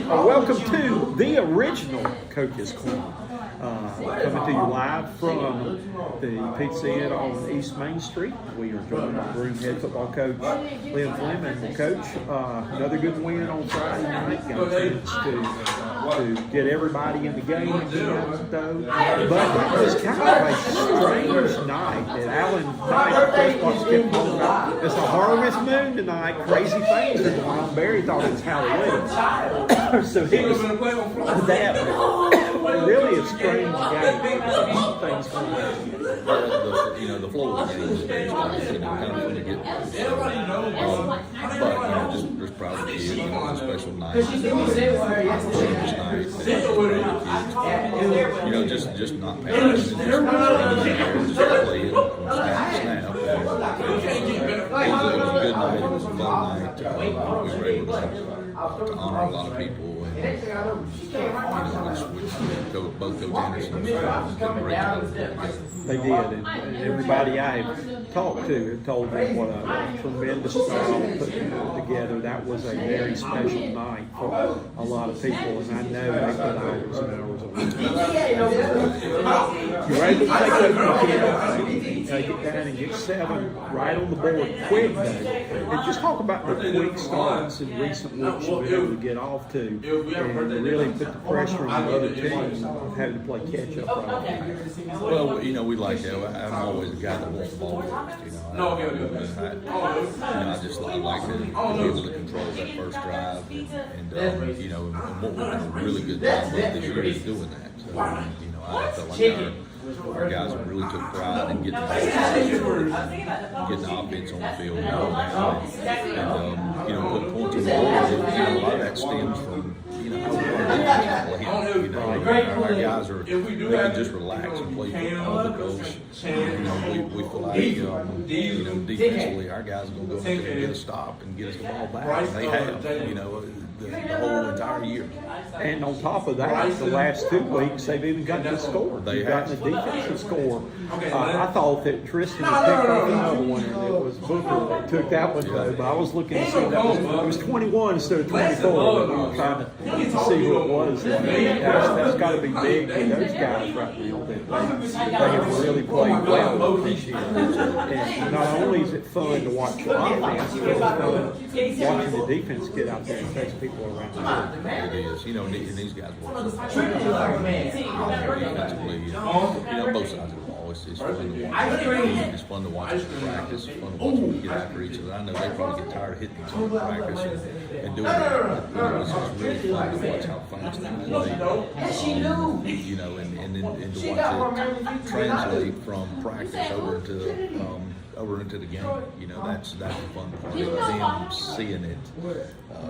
Welcome to the original Coach's Corner. Coming to you live from the Pizza Inn on East Main Street. We are joined by Broome head football coach Lynn, Fleming. Coach, another good win on Friday night. Got a chance to get everybody in the game again, though. But it was kind of a strange night that Alan Knight, the press box, kept talking about. It's a harvest moon tonight. Crazy things are going on. Barry thought it was Halloween. So he was that. Really a strange game. Things going on. The flow of the game is very strange. Kind of fun to get but just proud of the kids. It's a special night. Just not passing. Just playing from snap to snap. It was a good night. It was a fun night. We were able to honor a lot of people. Both Coach Anderson did a great job. They did, and everybody I talked to told me what a tremendous job putting it together. That was a very special night for a lot of people, and I know they put hours and hours on it. You're able to take it down and get 7 right on the board quick, though. And just talk about the quick starts in recent weeks you've been able to get off to, and really put the pressure on the other teams having to play catch up right now. Well, we like that. I'm always a guy that wants the ball first. I just like to be able to control that first drive, and what we've done a really good job with this year is doing that. So, I felt like our guys really took pride in getting the offense on the field and all that. And put points on the board. A lot of that stems from how we our guys they can just relax and play football because we feel like defensively our guys are going to go out there and get a stop and get us the ball back. And they have the whole entire year. And on top of that, the last 2 weeks they've even gotten the score. They've gotten the defensive score. I thought that Tristan had picked up another one, and it was Booker that took that one. But I was looking to see that it was 21 instead of 24. We were trying to see who it was. That's got to be big for those guys right now. They have really played well this year. And not only is it fun to watch the offense, but it's fun watching the defense get out there and chase people around the field. It is. And these guys work so hard. Defensively, both sides of the ball. It's fun to watch. It's fun to watch them practice. It's fun to watch them get after each other. I know they probably get tired of hitting each other in practice and doing that. It's just really fun to watch how fast they play. And to watch it translate from practice over into the game. That's the fun part of them seeing it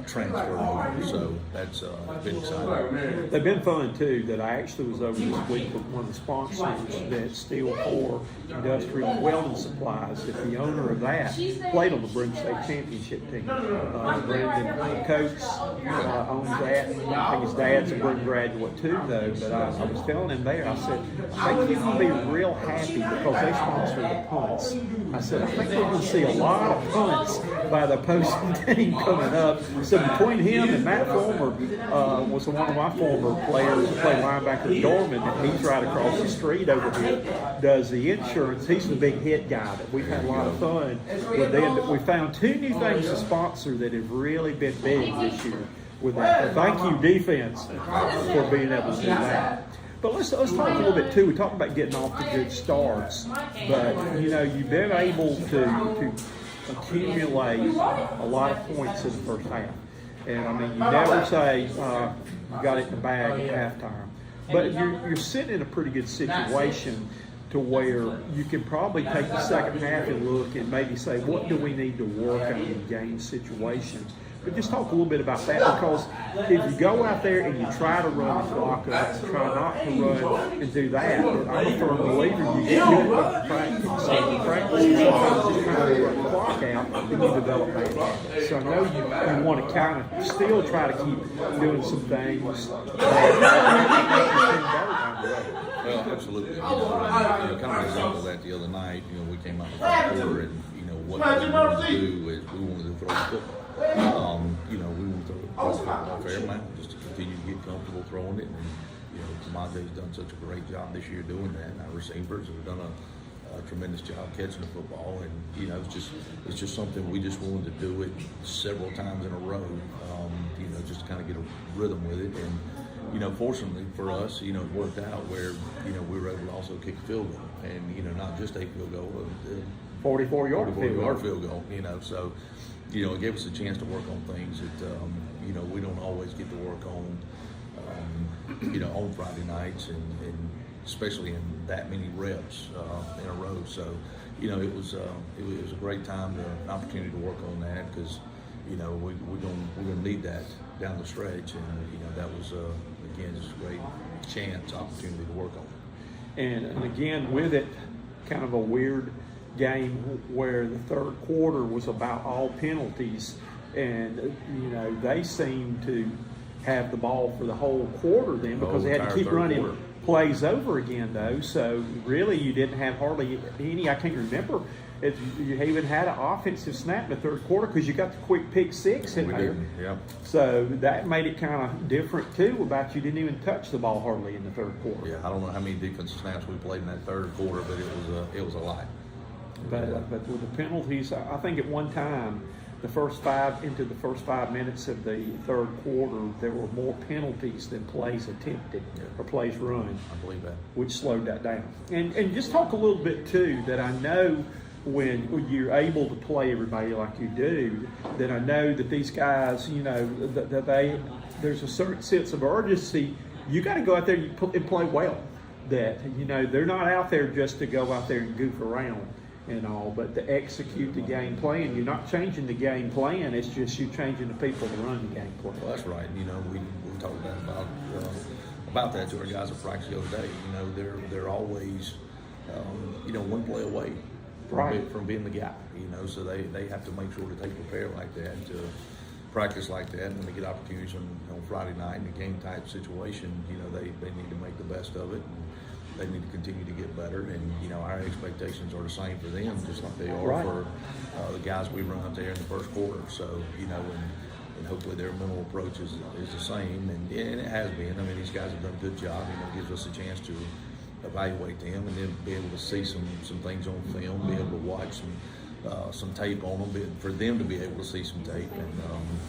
transfer over. So that's been exciting. They've been fun too. That I actually was over this week with one of the sponsors that Steel 4 Industrial Welding Supplies. That the owner of that played on the Broome State Championship team. Brandon Coates owns that. I think his dad's a Broome graduate too, though. But I was telling him there, I said, I think you're going to be real happy because they sponsor the punts. I said, I think we're going to see a lot of punts by the opposing team coming up. So between him and Matt Fulmer was one of my former players who played linebacker at Dorman, and he's right across the street over here, does the insurance. He's the big hit guy that we've had a lot of fun with them. But we found 2 new things to sponsor that have really been big this year with that. Thank you, defense, for being able to do that. But let's talk a little bit too. We talked about getting off to good starts, but you've been able to accumulate a lot of points in the first half. And I mean, you never say you got it in the bag at halftime, but you're sitting in a pretty good situation to where you can probably take the second half and look and maybe say, what do we need to work on in game situations? But just talk a little bit about that, because if you go out there and you try to run and block up, and try not to run and do that, then I'm a firm believer you get good at practice. So in practice, sometimes just trying to run the clock out, and you develop bad habits. So I know you want to kind of still try to keep doing some things Well, absolutely. Kind of an example of that the other night. We came out in the fourth quarter, and what we wanted to do is we wanted to throw the football. We wanted to throw the football a fair amount just to continue to get comfortable throwing it. And you know, Tamonte's done such a great job this year doing that. And our receivers have done a tremendous job catching the football. And you know, it's just something we just wanted to do it several times in a row. You know, just to kind of get a rhythm with it. And you know, fortunately for us, you know, it worked out where you know we were able to also kick a field goal, and you know, not just a field goal, 44-yard field goal. You know, so you know, it gave us a chance to work on things that you know we don't always get to work on. You know, on Friday nights, and especially in that many reps in a row. So, you know, it was a great time, an opportunity to work on that because, you know, we're gonna need that down the stretch, and you know that was again just a great opportunity to work on. And again, with it, kind of a weird game where the third quarter was about all penalties, and you know they seemed to have the ball for the whole quarter then because they had to keep running plays over again though. So really you didn't have hardly any, I can't remember if you even had an offensive snap in the third quarter because you got the quick pick six in there. Yeah. So that made it kind of different too about you didn't even touch the ball hardly in the third quarter. Yeah, I don't know how many defensive snaps we played in that third quarter, but it was a lot. But with the penalties, I think at one time, the first 5 minutes of the third quarter, there were more penalties than plays attempted or plays run. I believe that. Which slowed that down. And just talk a little bit too, that I know when you're able to play everybody like you do, that I know that these guys, you know, that there's a certain sense of urgency. You got to go out there and play well. That, you know, they're not out there just to go out there and goof around and all, but to execute the game plan. You're not changing the game plan, it's just you changing the people to run the game plan. Well, that's right. You know, we talked about that to our guys at practice the other day. You know, they're always, you know, one play away from being the guy, you know, so they have to make sure that they prepare like that, to practice like that, and when they get opportunities on Friday night in a game type situation, you know, they need to make the best of it. And they need to continue to get better, and you know our expectations are the same for them, just like they are for the guys we run out there in the first quarter. So you know, and hopefully their mental approach is the same, and it has been. I mean, these guys have done a good job. You know, it gives us a chance to evaluate them, and then be able to see some things on film, be able to watch some tape on them, for them to be able to see some tape, and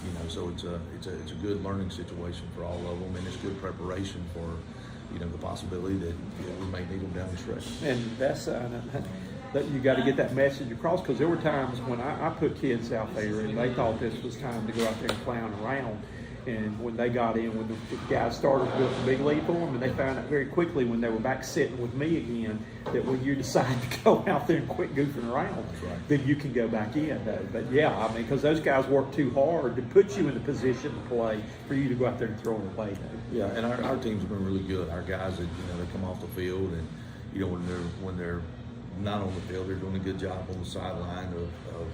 you know, so it's a good learning situation for all of them, and it's good preparation for, you know, the possibility that we may need them down the stretch. And that's that you got to get that message across, because there were times when I put kids out there and they thought this was time to go out there and clown around. And when they got in, when the guys started building the big lead for them, and they found out very quickly when they were back sitting with me again that when you decide to go out there and quit goofing around, then you can go back in. But yeah, I mean, because those guys work too hard to put you in a position to play for you to go out there and throw it away. Yeah, and our team's been really good. Our guys that, you know, they come off the field, and you know, when they're not on the field, they're doing a good job on the sideline of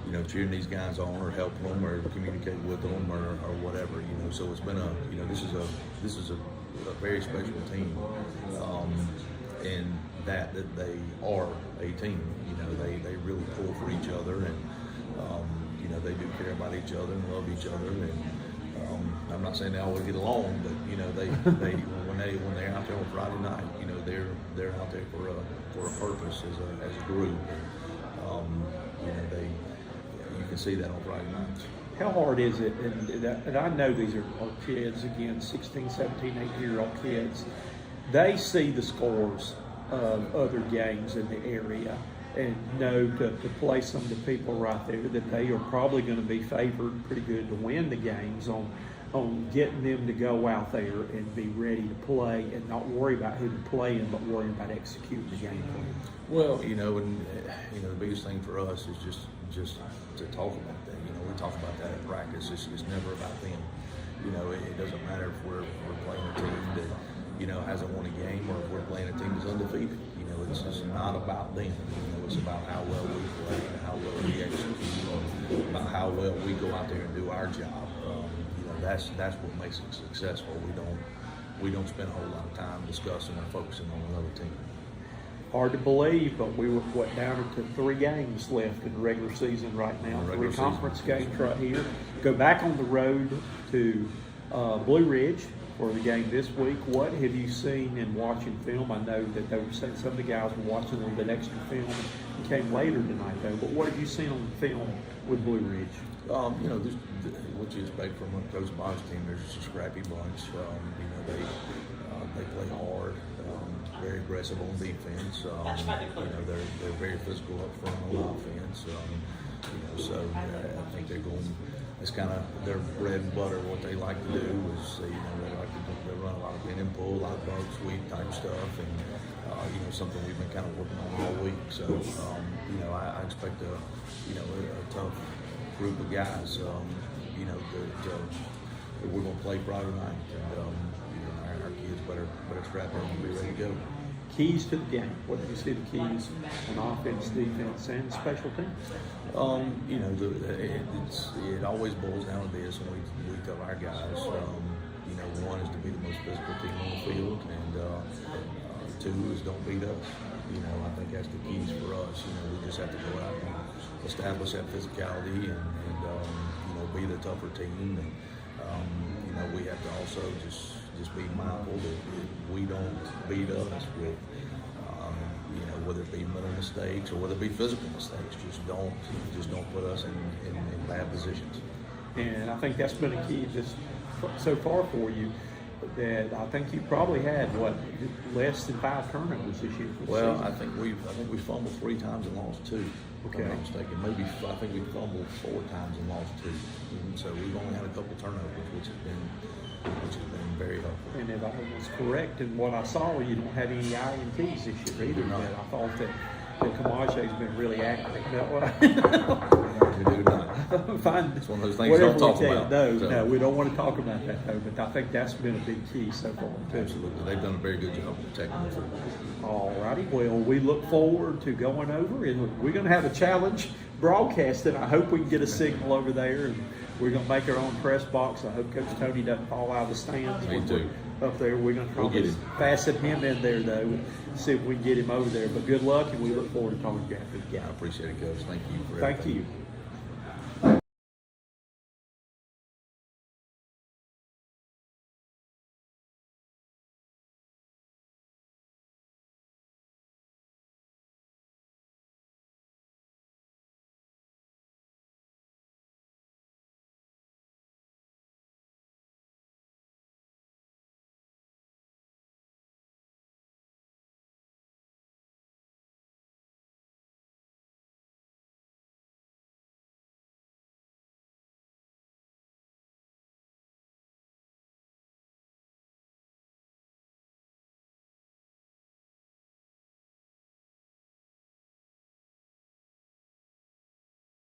you know, cheering these guys on or helping them or communicate with them or whatever, you know. So it's been you know, this is a very special team, and that they are a team. You know, they really pull for each other, and you know, they do care about each other and love each other. And I'm not saying they always get along, but you know, they when they're out there on Friday night, you know, they're out there for a purpose as a group. You know, you can see that on Friday nights. How hard is it, and I know these are kids, again, 16, 17, 18-year-old kids, they see the scores of other games in the area and know to play some of the people right there that they are probably going to be favored pretty good to win the games on getting them to go out there and be ready to play and not worry about who they're playing, but worry about executing the game plan. Well, you know, and you know, the biggest thing for us is just to talk about that. You know, we talk about that in practice. It's never about them. You know, it doesn't matter if we're playing a team that, you know, hasn't won a game, or if we're playing a team that's undefeated. You know, it's just not about them. You know, it's about how well we play and how well we execute, or about how well we go out there and do our job. You know, that's what makes it successful. We don't spend a whole lot of time discussing or focusing on another team. Hard to believe, but we were down to 3 games left in the regular season right now. 3 conference games right here. Go back on the road to Blue Ridge for the game this week. What have you seen in watching film? I know that they were saying some of the guys were watching a little bit extra film and came later tonight, though. But what have you seen on the film with Blue Ridge? You know, what you expect from a Coach Bob's team. They're just a scrappy bunch. You know, they play hard, very aggressive on defense. You know, they're very physical up front on offense. You know, so I think they're going. It's kind of their bread and butter. What they like to do is, you know, they run a lot of pin and pull, a lot of bug sweep type stuff, and you know, something we've been kind of working on all week. So you know, I expect a tough group of guys. You know, that we're going to play Friday night, and you know, our kids better strap in and be ready to go. Keys to the game. What do you see the keys on offense, defense, and special teams? You know, it always boils down to this, and we tell our guys, you know, one is to be the most physical team on the field, and two is don't beat us. You know, I think that's the keys for us. You know, we just have to go out and establish that physicality and you know, be the tougher team. And you know, we have to also just be mindful that we don't beat us with you know, whether it be mental mistakes or whether it be physical mistakes. Just don't put us in bad positions. And I think that's been a key just so far for you. That I think you probably had less than 5 turnovers this year. Well, I think we fumbled 3 times and lost 2. Okay. If I'm not mistaken. Maybe I think we fumbled 4 times and lost 2. And so we've only had a couple turnovers, which has been very helpful. And if I was correct in what I saw, you don't have any INTs this year either. No. I thought that Kamache's been really accurate. We do not. Fine. It's one of those things we don't talk about. No, we don't want to talk about that though. But I think that's been a big key so far too. Absolutely, they've done a very good job protecting the football. All righty. Well, we look forward to going over, and we're going to have a challenge broadcast, and I hope we can get a signal over there, and we're going to make our own press box. I hope Coach Tony doesn't fall out of the stands. Me too. Up there, we're going to probably fasten him in there though, and see if we can get him over there. But good luck, and we look forward to talking to you after the game. I appreciate it, Coach. Thank you for Thank everything. you.